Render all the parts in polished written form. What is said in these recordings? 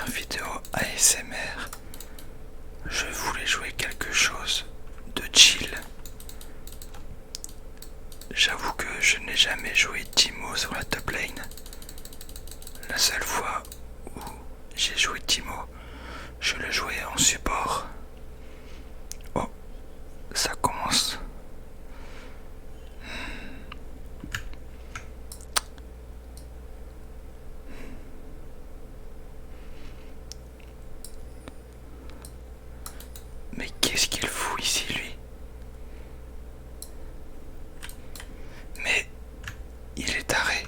vidéo ASMR, je voulais jouer quelque chose de chill. J'avoue que je n'ai jamais joué Teemo sur la top lane. La seule fois où j'ai joué Teemo, je le jouais en support. Oh, ça commence. Mais qu'est-ce qu'il fout ici, lui? Mais il est taré.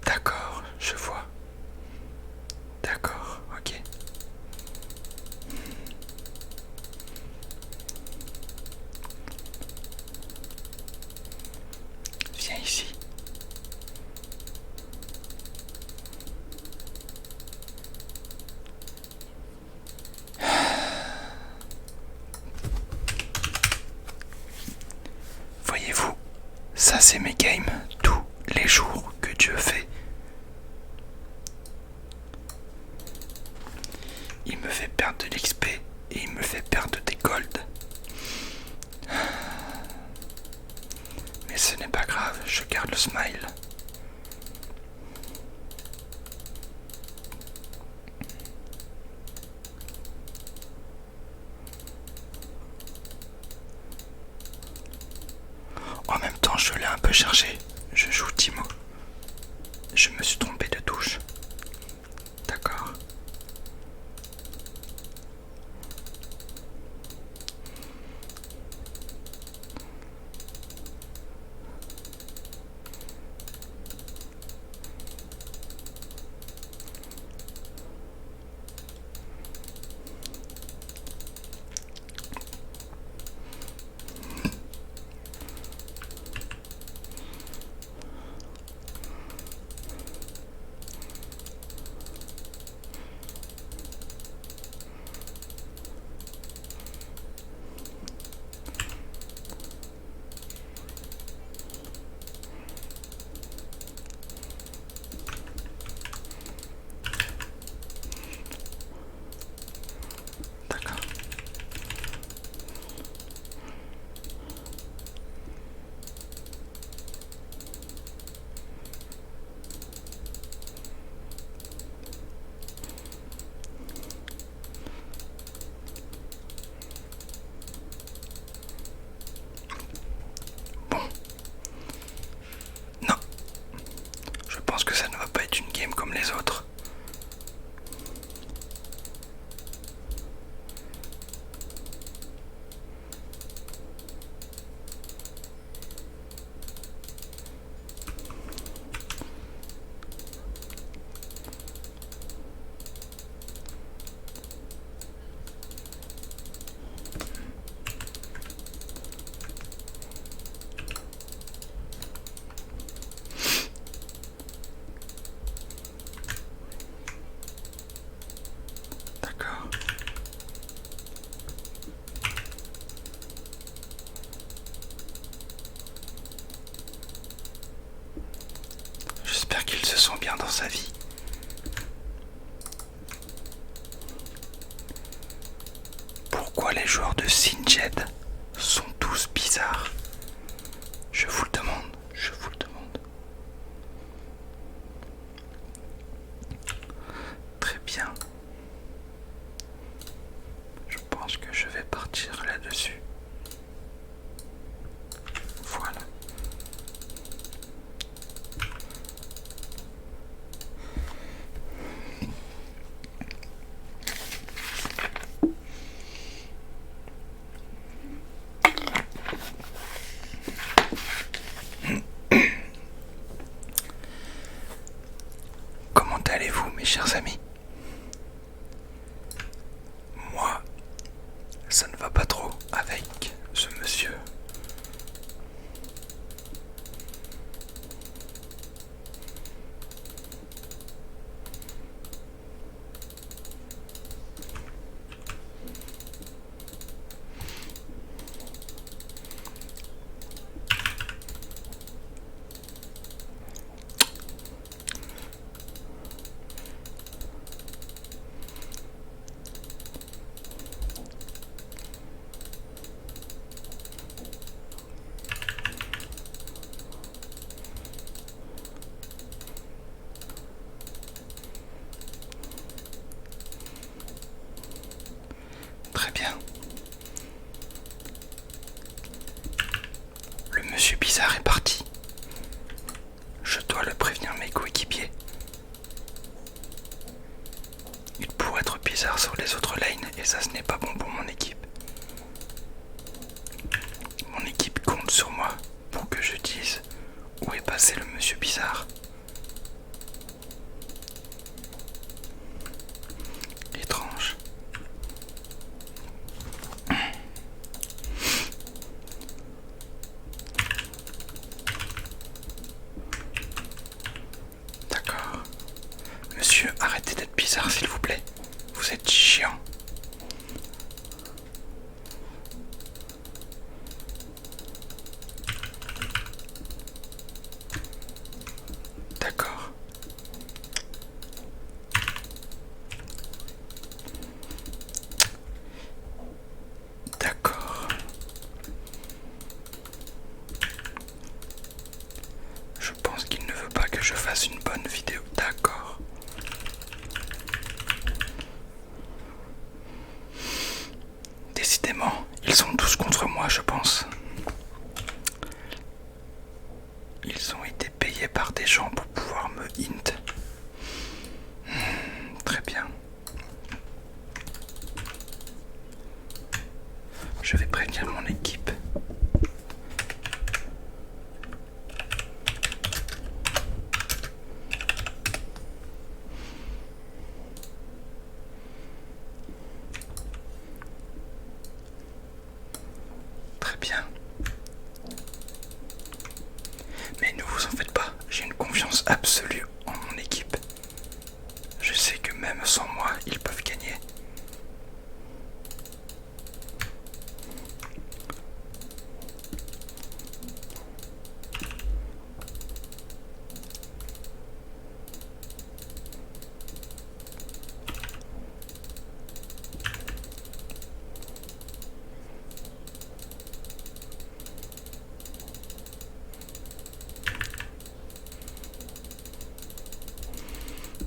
D'accord, je vois. D'accord, ok. Viens ici. Voyez-vous, ça c'est mes games tous les jours que Dieu fait. Il me fait perdre de l'XP et il me fait perdre des gold. Mais ce n'est pas grave, je garde le smile. En même temps, je l'ai un peu cherché. Je joue Teemo. Je me suis trompé de touche. D'accord. D'accord. Bon. Non. Je pense que ça ne va pas être une game comme les autres. D'accord. J'espère qu'il se sent bien dans sa vie. Pourquoi les joueurs de Singed sont tous bizarres? Je vous le demande, je vous le demande. Très bien. Je pense que je vais partir là-dessus. Voilà. Comment allez-vous, mes chers amis? Moi, ça ne va pas trop avec ce monsieur. bizarre est parti. Je dois le prévenir mes coéquipiers. Il pourrait être bizarre sur les autres lanes et ça ce n'est pas bon pour mon équipe. Mon équipe compte sur moi pour que je dise où est passé le monsieur bizarre. Étrange. D'accord. Monsieur, arrêtez d'être bizarre s'il vous plaît. Vous êtes chiant. D'accord. D'accord. Je pense qu'il ne veut pas que je fasse une bonne vidéo. D'accord. Décidément, ils sont tous contre moi, je pense. Ils ont été payés par des gens pour pouvoir me hint. Très bien. Je vais prévenir mon équipe. Très bien. Mais ne vous en faites pas, j'ai une confiance absolue en mon équipe. Je sais que même sans moi, ils peuvent gagner.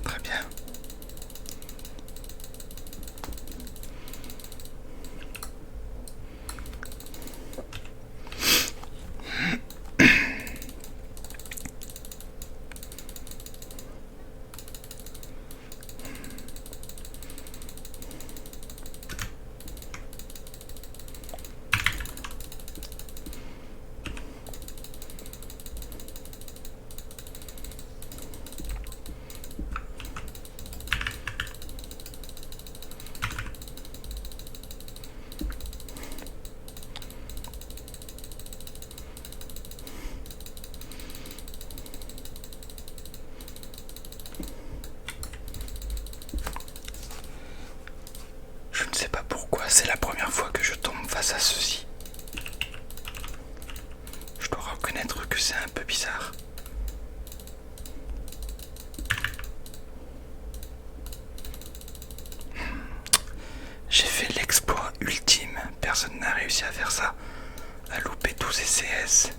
Très bien. Je ne sais pas pourquoi, c'est la première fois que je tombe face à ceci. Je dois reconnaître que c'est un peu bizarre. J'ai fait l'exploit ultime, personne n'a réussi à faire ça, à louper 12 CS.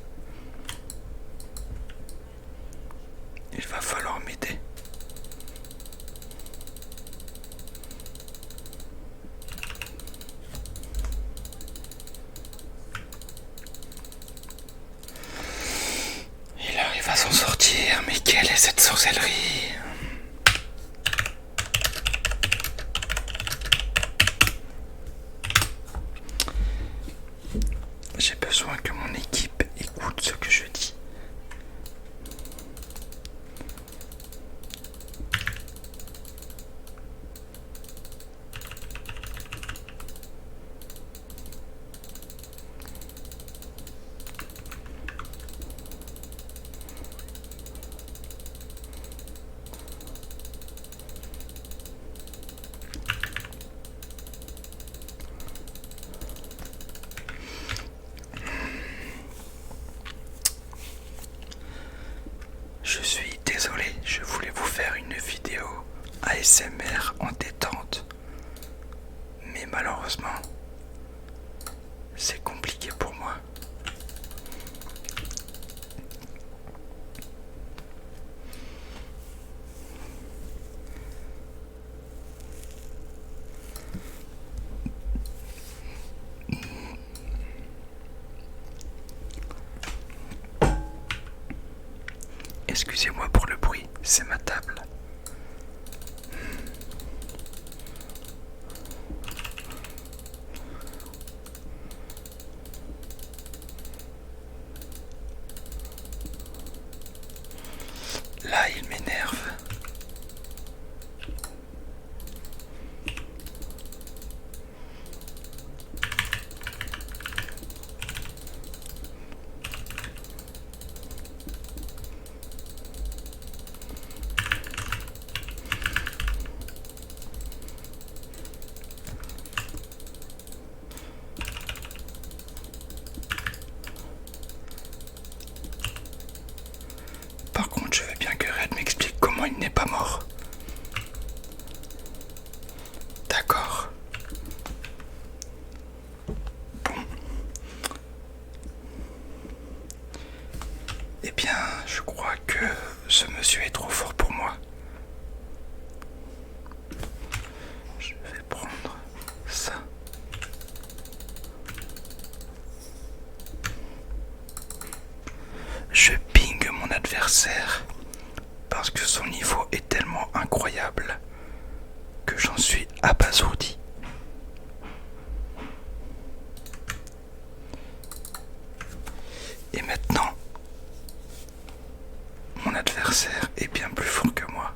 Il va falloir m'aider. Il arrive à s'en sortir, mais quelle est cette sorcellerie ? J'ai besoin que mon équipe écoute ce que je dis. Excusez-moi pour le bruit, c'est ma table. Là, il m'énerve. Par contre, je veux bien que Red m'explique comment il n'est pas mort. D'accord. Bon. Eh bien, je crois que ce monsieur est trop fort pour moi. Je vais prendre ça. Je ping mon adversaire parce que son niveau est tellement incroyable que j'en suis abasourdi. Et maintenant, mon adversaire est bien plus fort que moi.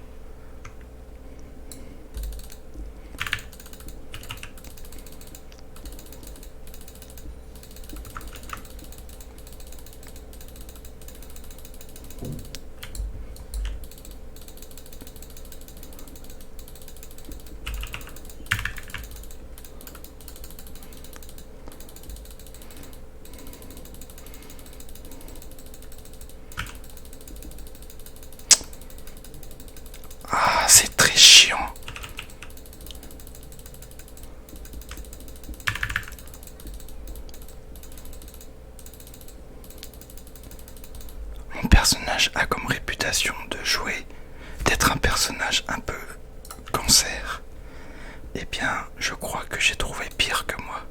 Ah, c'est très chiant. Mon personnage a comme réputation de jouer, d'être un personnage un peu cancer. Eh bien, je crois que j'ai trouvé pire que moi.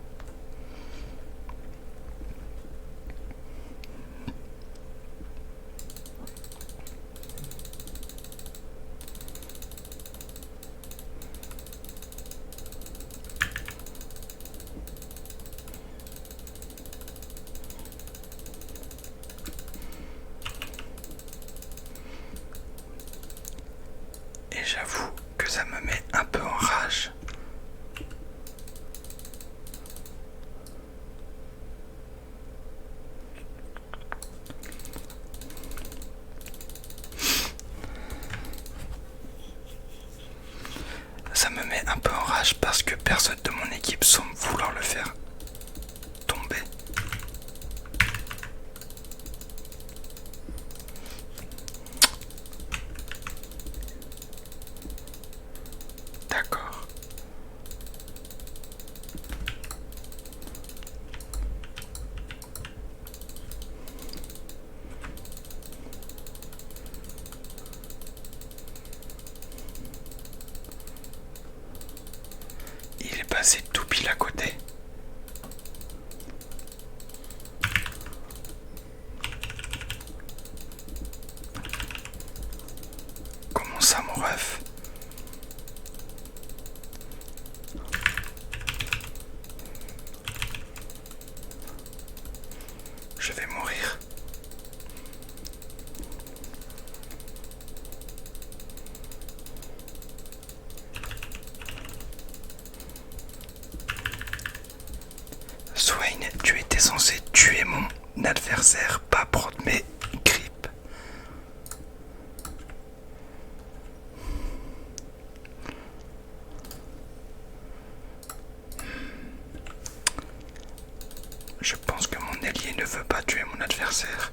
Et j'avoue que ça me met un peu en rage. Ça me met un peu en rage parce que personne de mon équipe semble vouloir le faire tomber. D'accord. Il est passé tout pile à côté. Comment ça, mon ref? Je vais mourir. Swain, tu étais censé tuer mon adversaire, pas prendre mes grippes. Je pense que mon allié ne veut pas tuer mon adversaire.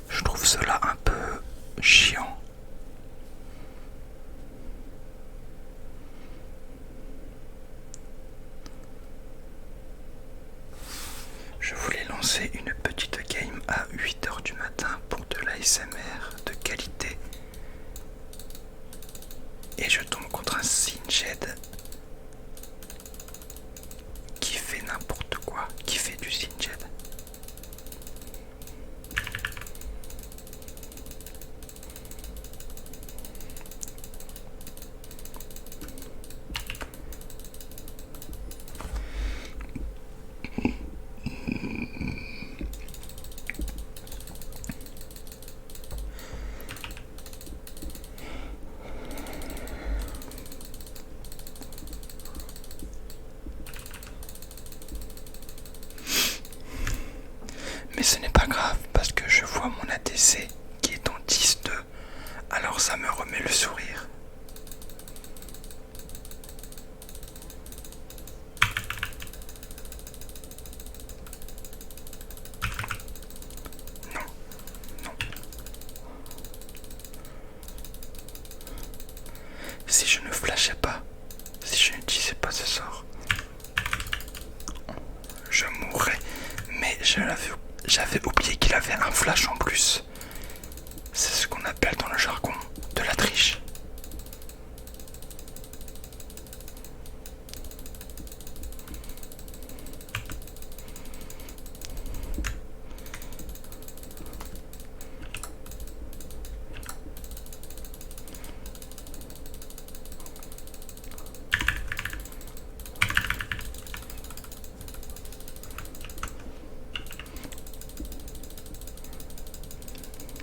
Je trouve cela un peu chiant. Je voulais lancer une petite game à 8h du matin pour de l'ASMR de qualité. Et je tombe contre un Singed fait n'importe quoi, qui fait du Sinjed. Mais ce n'est pas grave parce que je vois mon ADC qui est en 10-2, alors ça me remet le sourire. Non, non. Si je ne flashais pas, si je n'utilisais pas ce sort, je mourrais, mais j'avais oublié qu'il avait un flash en plus. C'est ce qu'on appelle dans le jargon de la triche.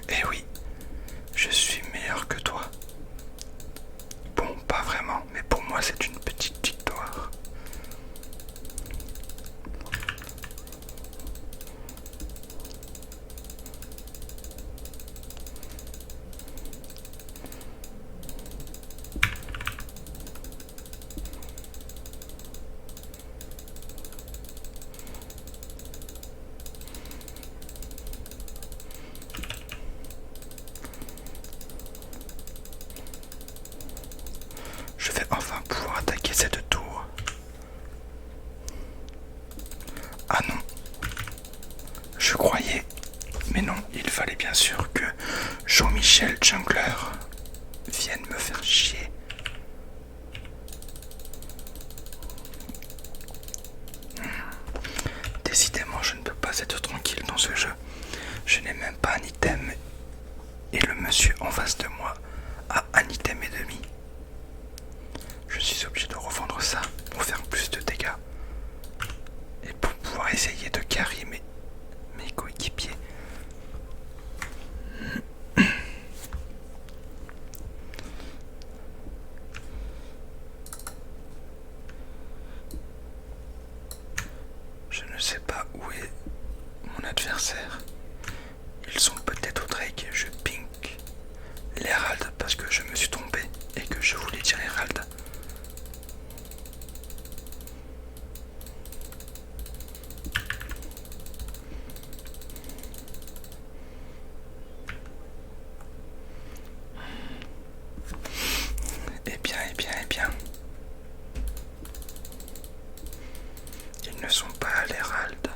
Eh oui, je suis meilleur que toi. Bon, pas vraiment, mais pour moi c'est une petite victoire. Je vais enfin pouvoir attaquer cette tour. Ah non, je croyais, mais non, il fallait bien sûr que Jean-Michel Jungler vienne me faire chier. Décidément, je ne peux pas être tranquille dans ce jeu. Je n'ai même pas un item et le monsieur en face de moi a un item et demi. Je suis obligé de revendre ça pour faire plus de dégâts et pour pouvoir essayer de carry mes coéquipiers. Je ne sais pas où est mon adversaire. Ils sont peut-être au Drake. Je pink l'Herald parce que je me suis trompé et que je voulais dire Herald. Eh bien. Ils ne sont pas à l'Herald.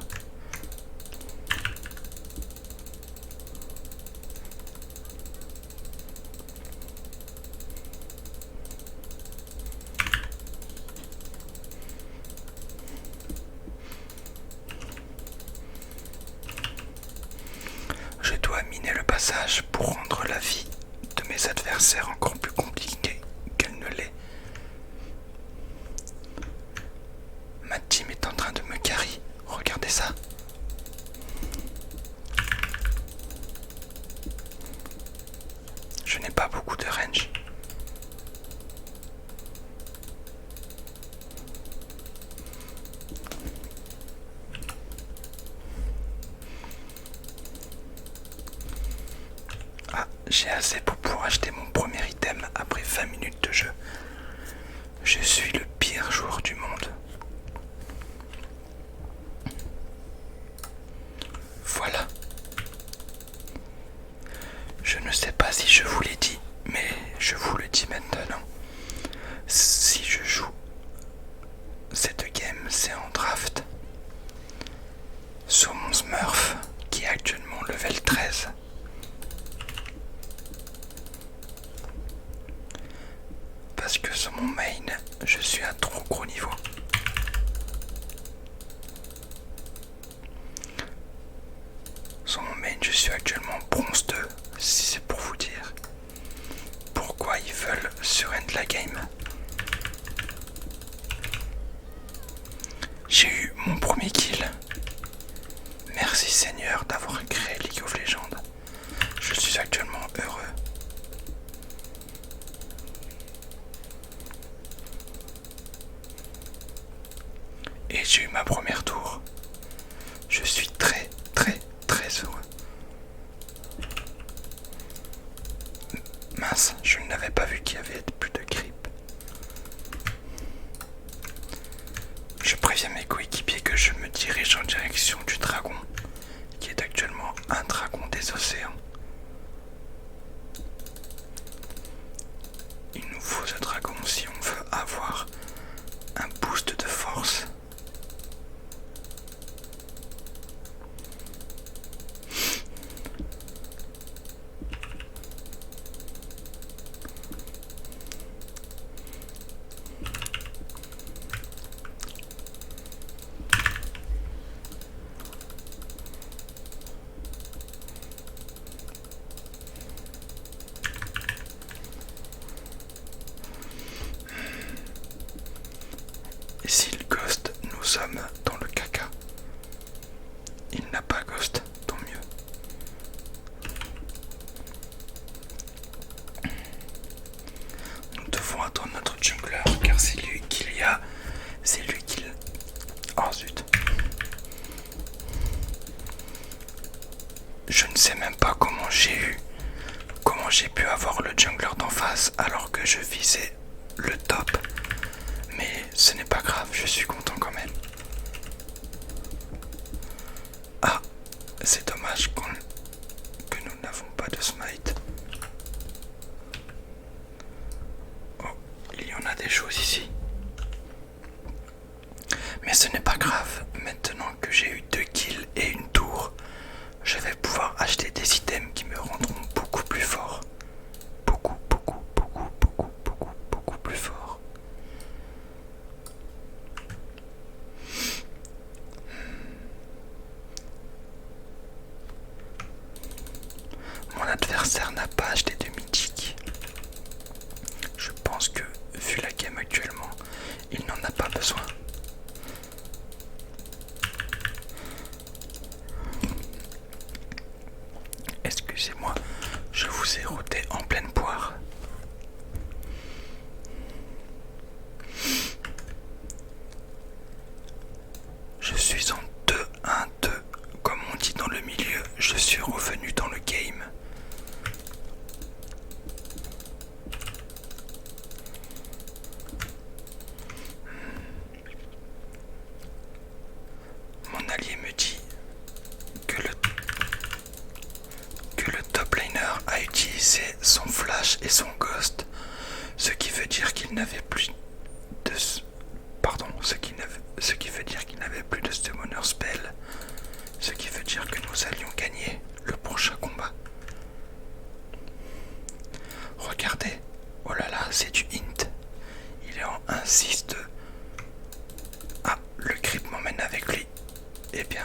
Je dois miner le passage pour rendre la vie de mes adversaires encore plus compliquée qu'elle ne l'est. Ma team est en train de me carry. Regardez ça. Je n'ai pas beaucoup de range. Ah, j'ai assez pour pouvoir acheter mon premier item après 20 minutes de jeu. Je suis le pire joueur du monde. Voilà. Je ne sais pas si je vous l'ai dit, mais je vous le dis maintenant. Si je joue cette game, c'est en draft sur mon Smurf qui est actuellement level 13. suis actuellement bronze 2, si c'est pour vous dire pourquoi ils veulent surend la game. J'ai eu mon premier kill. Merci Seigneur d'avoir créé League of Legends. Je suis actuellement heureux. Et j'ai eu ma première tour. Je suis très heureux. Mince, je n'avais pas vu qu'il y avait plus de creep. Je préviens mes coéquipiers que je me dirige en direction du dragon, qui est actuellement un dragon des océans. Il nous faut ce dragon si on veut avoir un boost de force. Et s'il ghost, nous sommes dans le caca. Il n'a pas ghost, tant mieux. Nous devons attendre notre jungler, car c'est lui qu'il y a. C'est lui qui... Oh zut. Je ne sais même pas comment j'ai pu avoir le jungler d'en face alors que je visais le top. Mais ce n'est pas grave, je suis content quand même. Ah, c'est dommage que nous n'avons pas de smite. Oh, il y en a des choses ici. Mais ce n'est pas grave, maintenant que j'ai eu 2 kills et une tour, je vais pouvoir acheter des items qui me rendront beaucoup plus fort. Beaucoup plus fort. Mon adversaire n'a pas acheté de mythique. Je pense que, vu la game actuellement, il n'en a pas besoin. Excusez-moi, je vous ai routé en pleine poire. Je suis en 2-1-2, comme on dit dans le milieu, je suis revenu dans le game. Mon allié me dit que le top laner a utilisé son flash et son ghost, ce qui veut dire qu'il n'avait plus de... Pardon, ce qui veut dire qu'il n'avait plus de summoner spell, ce qui veut dire que nous allions gagner le prochain combat. Regardez, oh là là, c'est du int. Il est en 1-6-2. Ah, le creep m'emmène avec lui. Eh bien,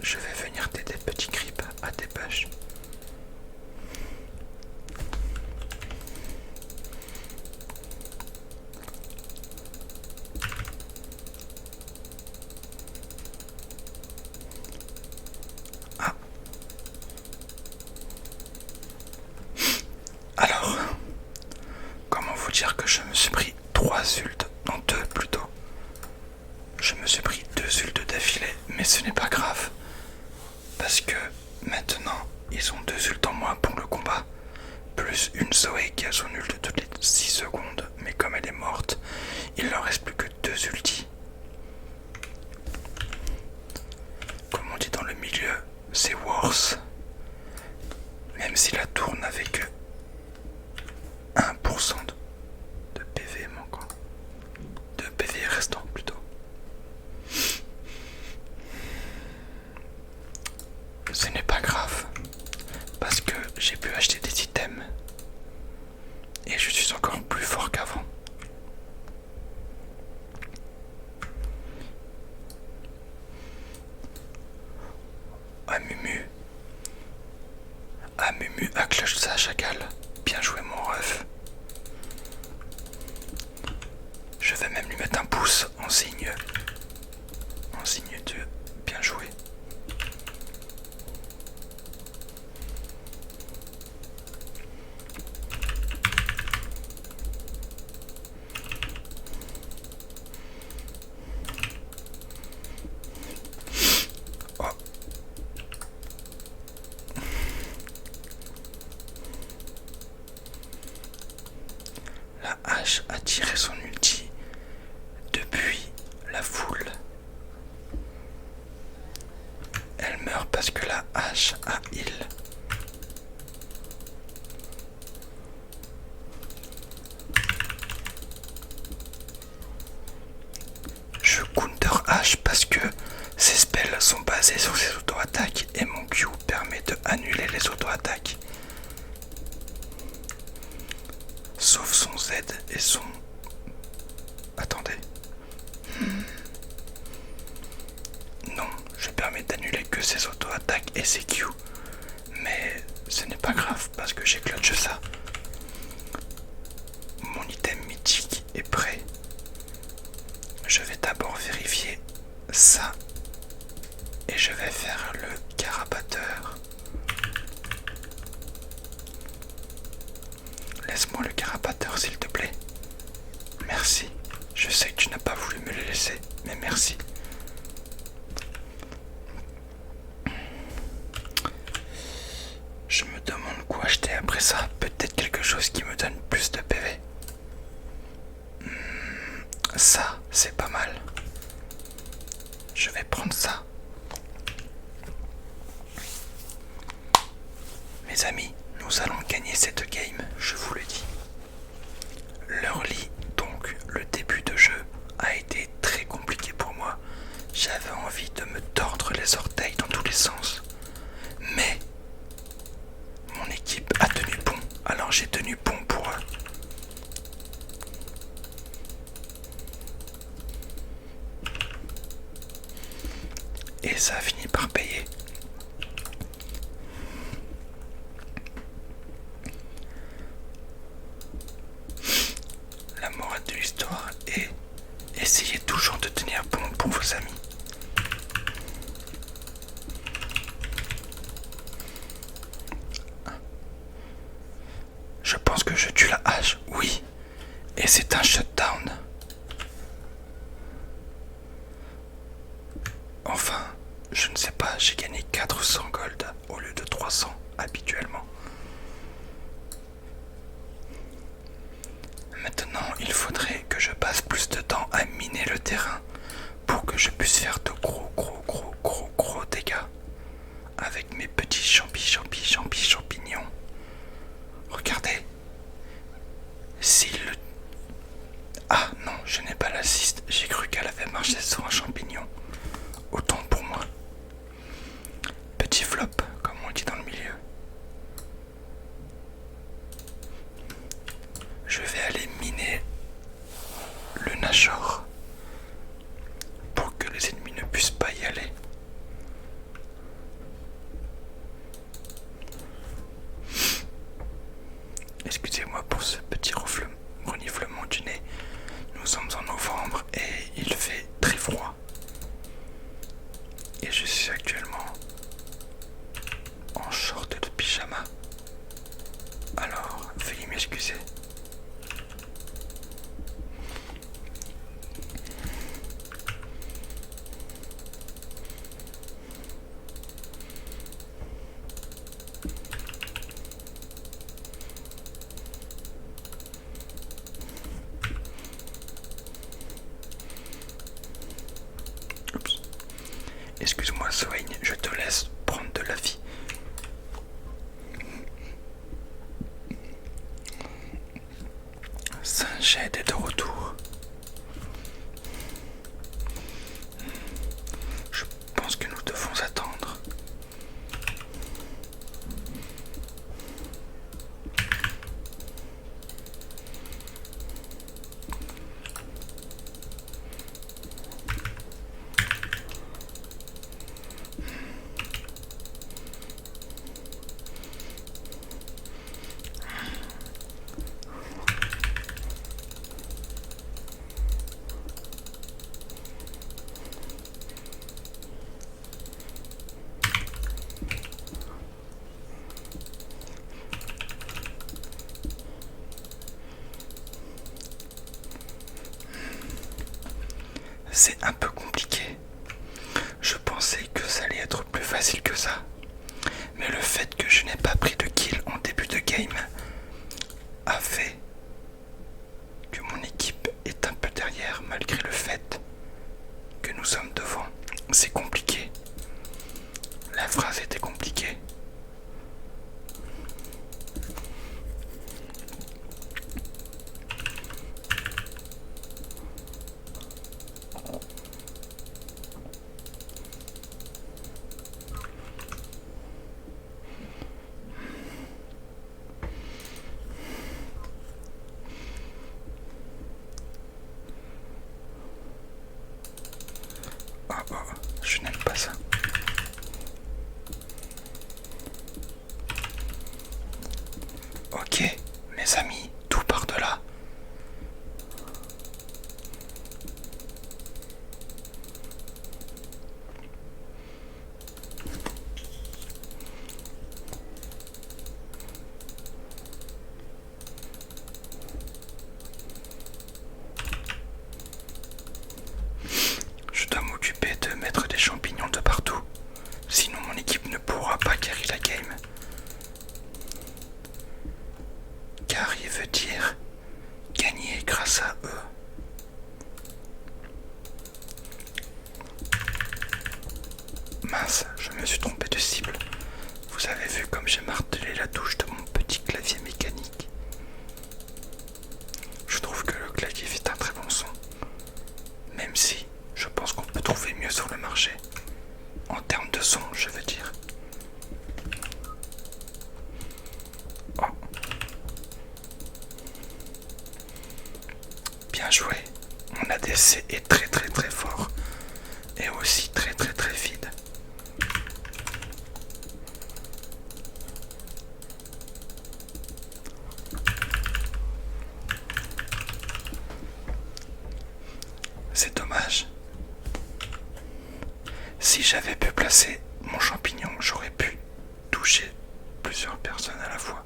je vais venir t'aider, petit creep, à tes push. Ah. Alors, comment vous dire que je me suis pris 3 ults, non 2 plutôt. Je me suis pris 2 ults d'affilée, mais ce n'est pas grave. Parce que maintenant, ils ont 2 ults en moins pour le combat. Plus une Zoé qui a son ult toutes les 6 secondes, mais comme elle est morte, il leur reste plus que 2 ultis. Comme on dit dans le milieu, c'est worse. Même si la tour n'avait que 1% de PV manquant. De PV restant plutôt. chacal. Bien joué mon ref. Je vais même lui mettre un pouce en signe de bien joué. Oh. La hache a tiré son ulti depuis la foule. Elle meurt parce que la hache a heal. Je counter hache parce que ses spells sont basés sur ses auto-attaques et mon Q permet de annuler les auto-attaques. Sauf son Z et son... Attendez. Non, je permets d'annuler que ses auto-attaques et ses Q. Mais ce n'est pas grave parce que j'ai clutch ça. Mon item mythique est prêt. Je vais d'abord vérifier ça. Et je vais faire le carapateur. Laisse-moi le carapateur s'il te plaît. Merci. Je sais que tu n'as pas voulu me le laisser, mais merci. Je me demande quoi acheter après ça. Peut-être quelque chose qui me donne plus de PV. Ça, c'est pas mal. Je vais prendre ça. Mes amis, nous allons gagner cette game, je vous le dis. L'early, donc le début de jeu, a été très compliqué pour moi. J'avais envie de me tordre les orteils dans tous les sens. Mais mon équipe a tenu bon, alors j'ai tenu bon pour eux. Et ça a fini par payer. La morale de l'histoire est essayez toujours de tenir bon pour vos amis. Je pense que je tue la hache, oui. Et c'est un shutdown. Enfin, je ne sais pas, j'ai gagné 400 gold au lieu de 300 habituellement. Maintenant, il faudrait que je passe plus de temps à miner le terrain pour que je puisse faire de gros dégâts avec mes petits champignons. Regardez. Ah non, je n'ai pas l'assist. J'ai cru qu'elle avait marché sur un champignon. Autant pour moi. Petit flop, comme on dit dans le milieu. Je vais aller miner le Nashor pour que les ennemis ne puissent pas y aller. Excusez-moi pour ce petit reniflement du nez. Nous sommes en novembre et il fait très froid. Et je suis actuellement en short de pyjama. Alors, veuillez m'excuser. Excuse-moi Swain, je te laisse prendre de la vie. Saint-Jed est de retour. Je pense que nous devons attendre. c'est un peu compliqué. Je pensais que ça allait être plus facile que ça. Mais le fait que je n'ai pas pris de kill en début de game a fait que mon équipe est un peu derrière malgré le fait que nous sommes devant. C'est compliqué. La phrase était compliquée. Oh, je n'aime pas ça. Ok, mes amis, tout part de là. Je dois m'occuper de mettre des champignons de partout. Sinon mon équipe ne pourra pas carry la game. Carry veut dire gagner grâce à eux. Mince, je me suis trompé de cible. Vous avez vu comme j'ai martelé la touche de mon petit clavier mécanique. Je trouve que le clavier fait un très bon son. Même si je pense qu'on peut trouver mieux sur le marché. En termes de son, je veux dire. Oh. Bien joué. Mon ADC est très très très fort. Et aussi très très très vide. C'est dommage. Si j'avais pu placer mon champignon, j'aurais pu toucher plusieurs personnes à la fois.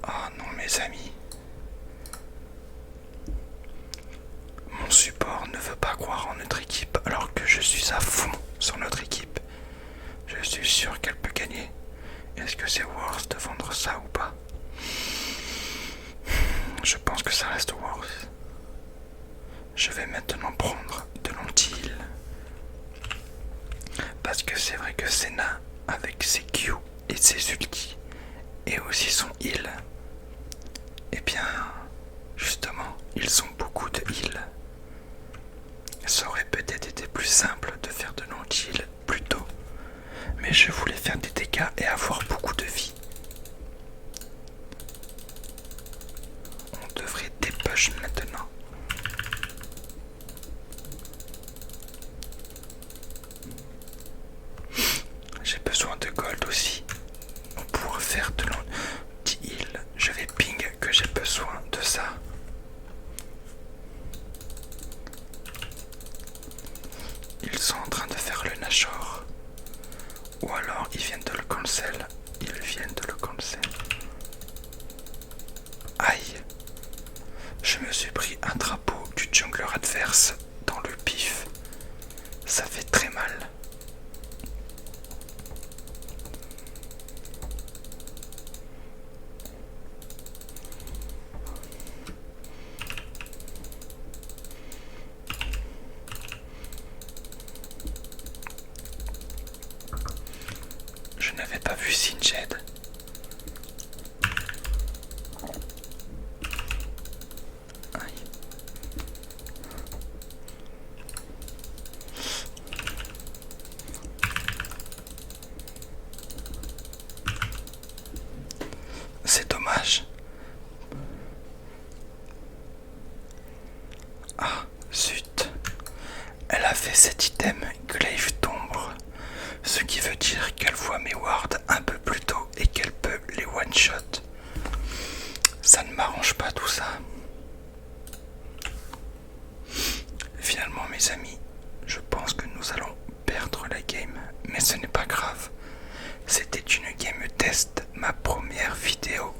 Oh non mes amis. Mon support ne veut pas croire en notre équipe alors que je suis à fond sur notre équipe. Je suis sûr qu'elle peut gagner. Est-ce que c'est worth de vendre ça ou pas? Je pense que ça reste worth. Je vais maintenant prendre de l'anti-heal. Parce que c'est vrai que Senna, avec ses Q et ses ultis, et aussi son heal, eh bien, justement, ils ont beaucoup de heal. Ça aurait peut-être été plus simple de faire de l'anti-heal plus tôt, mais je voulais faire des dégâts et avoir beaucoup de vie. On devrait dépush maintenant. J'ai besoin de gold aussi pour faire de l'anti-heal. Je vais ping que j'ai besoin de ça. Ils sont en train de faire le Nashor. Ou alors ils viennent de le cancel. Ils viennent de le cancel. Aïe. Je me suis pris un drapeau du jungler adverse dans le pif. Ça fait très mal. Je n'avais pas vu Singed. Aïe. C'est dommage. Ah, zut. Elle a fait cet item Glaive d'ombre. Ce qui veut dire qu'elle voit mes wards un peu plus tôt et qu'elle peut les one-shot. Ça ne m'arrange pas tout ça. Finalement mes amis, je pense que nous allons perdre la game, mais ce n'est pas grave. C'était une game test, ma première vidéo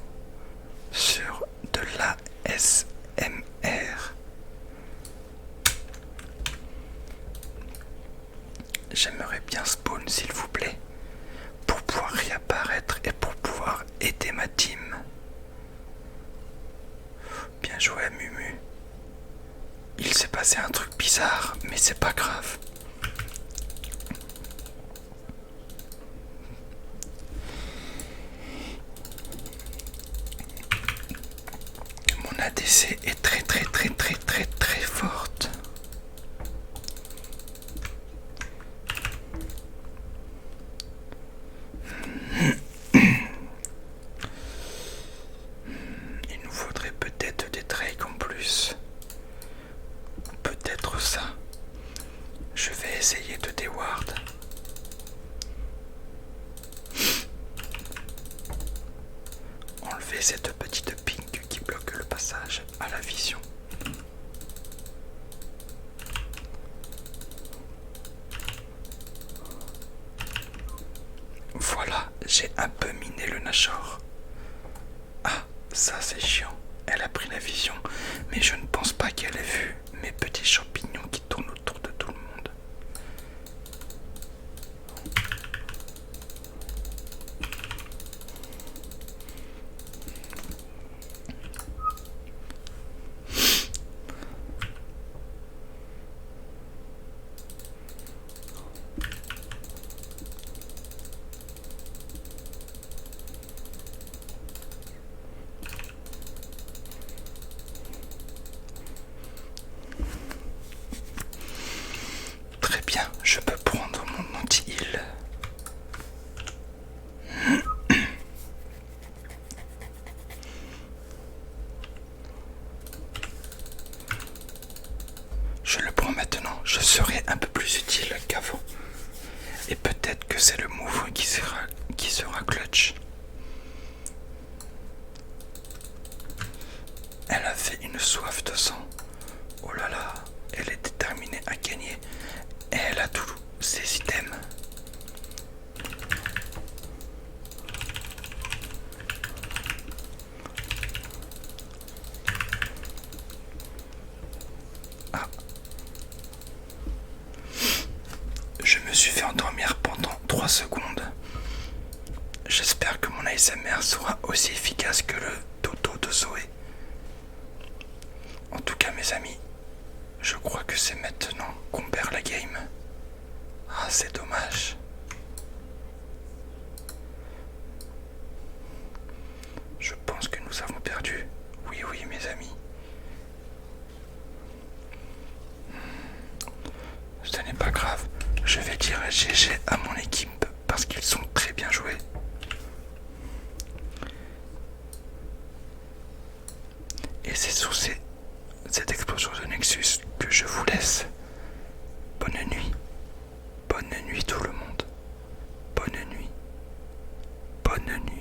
sur de l'ASMR. j'aimerais bien spawn s'il vous plaît, pour pouvoir réapparaître et pour pouvoir aider ma team. Bien joué Mumu. Il s'est passé un truc bizarre, mais c'est pas grave. Mon ADC est très forte. Il nous faudrait peut-être des Drake en plus. Peut-être ça. Je vais essayer de déward. Enlever cette petite pink qui bloque le passage à la vision. Voilà, j'ai un peu miné le Nashor. Ah, ça c'est chiant. Elle a pris la vision, mais je ne pense pas qu'elle ait vu mes petits champignons qui tournent autour de tout le monde. Très bien, je peux prendre mon anti-heal. Je le prends maintenant, je serai un peu plus utile qu'avant. Et peut-être que c'est le move qui sera clutch. Elle a fait une soif de sang. Oh là là, elle est déterminée à gagner. Et elle a tous ses items. Ah. Je me suis fait endormir pendant 3 secondes. J'espère que mon ASMR sera aussi efficace que le dodo de Zoé. En tout cas mes amis, je crois que c'est maintenant qu'on perd la game. Ah, c'est dommage. Je pense que nous avons perdu. Oui, mes amis. Ce n'est pas grave. Je vais dire GG à mon équipe parce qu'ils sont très bien joués. Et c'est sur cette explosion de Nexus que je vous laisse. Bonne nuit. Bonne nuit tout le monde. Bonne nuit. Bonne nuit.